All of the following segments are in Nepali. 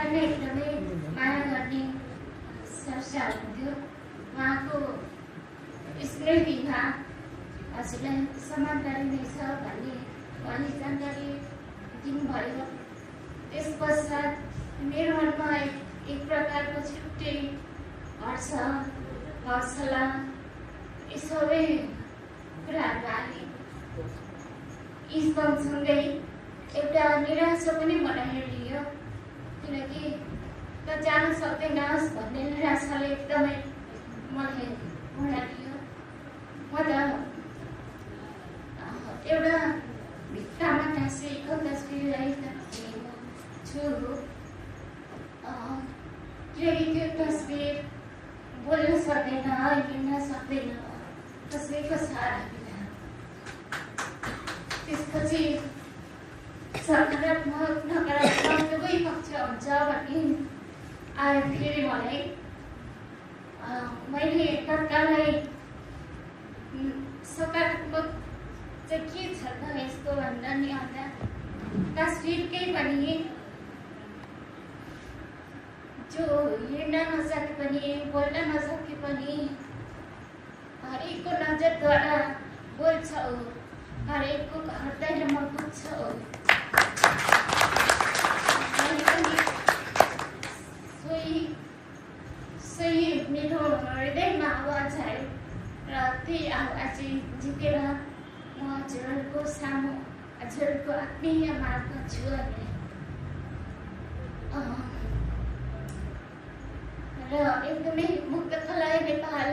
उहाँलाई नै एकदमै माया गर्ने चर्चा हुन्थ्यो। उहाँको स्मृतिमा हजुरलाई समानकारी नै छ भन्ने उहाँले जानकारी दिनुभयो। त्यस पश्चात मेरो मनमा एक प्रकारको छुट्टै हर्ष हौसला यी सबै कुराहरू आए। यी सँगसँगै एउटा निराशा पनि मलाई लियो, किनकि त जान सक्दैनस् भन्ने निराशाले एकदमै मलाई लियो। म त एउटा भित्तामा टाँसिएको तस्बिरलाई छु, किनकि त्यो तस्बिर बोल्न सक्दैन, हिँड्न सक्दैन, कसैको सहारा बिना। त्यसपछि सकारात्मक नकारात्मक दुवै पक्ष हुन्छ भन्ने आयो फेरि मलाई। मैले तत्कालै सकारात्मक चाहिँ के छ त यस्तो भन्दा नि अन्त तस्बिरकै पनि जो हिँड्न नसके पनि बोल्न नसके पनि हरेकको नजरद्वारा बोल्छौ, हरेकको हृदयमा पुग्छौ। सोही मेरो हृदयमा आवाज आयो र त्यही आवाज झिकेर म हजुरहरूको सामु हजुरहरूको आत्मीय मार्ग छु अहिले। र एकदमै मुक्तकला नेपाल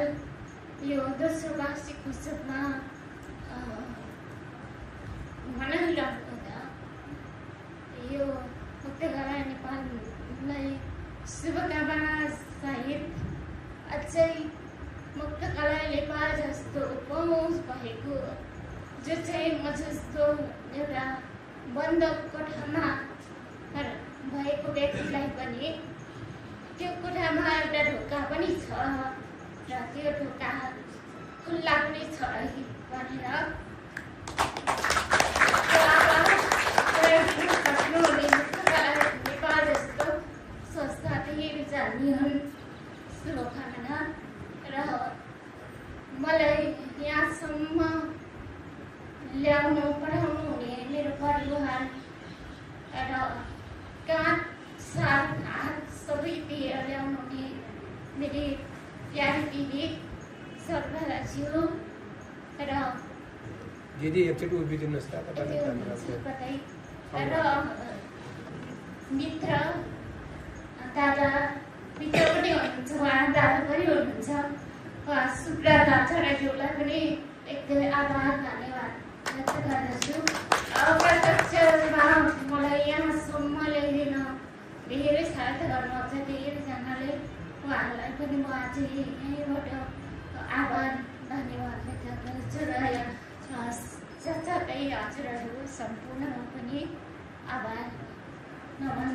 यो दोस्रो वार्षिक उत्सवमा मनाइरहेको हुँदा यो मुक्तकला नेपाललाई शुभकामना सहित अझै मुक्तकला नेपाल जस्तो पहुँच भएको, जो चाहिँ म जस्तो एउटा बन्द कोठामा भएको व्यक्तिलाई पनि त्यो कोठामा एउटा ढोका पनि छ र त्यो ढोका खुल्ला पनि छ भनेर नेपाल जस्तो संस्थादेखि जाने हुन् शुभकामना। र मलाई यहाँसम्म ल्याउनु पढाउनु हुने मेरो परिवार र काँध साथ हात सबै दिएर ल्याउनु हुने मेरी प्यारी दिदी सरकारज्यू र दिदी एकचोटि उभिदिनुहोस् त र मित्र दादा मित्र पनि हुनुहुन्छ, उहाँ दादा पनि हुनुहुन्छ, सुब्रत आचार्यज्यूलाई पनि एकदमै आभार धन्यवाद व्यक्त गर्दछु। प्रत्यक्षमा मलाई यहाँसम्म ल्याइदिन धेरै सहायता गर्नुहुन्छ धेरैजनाले, उहाँहरूलाई पनि म अझै यहीँबाट आभार धन्यवाद व्यक्त गर्दछु र साथसाथै हजुरहरू सम्पूर्णमा पनि आभार नमन।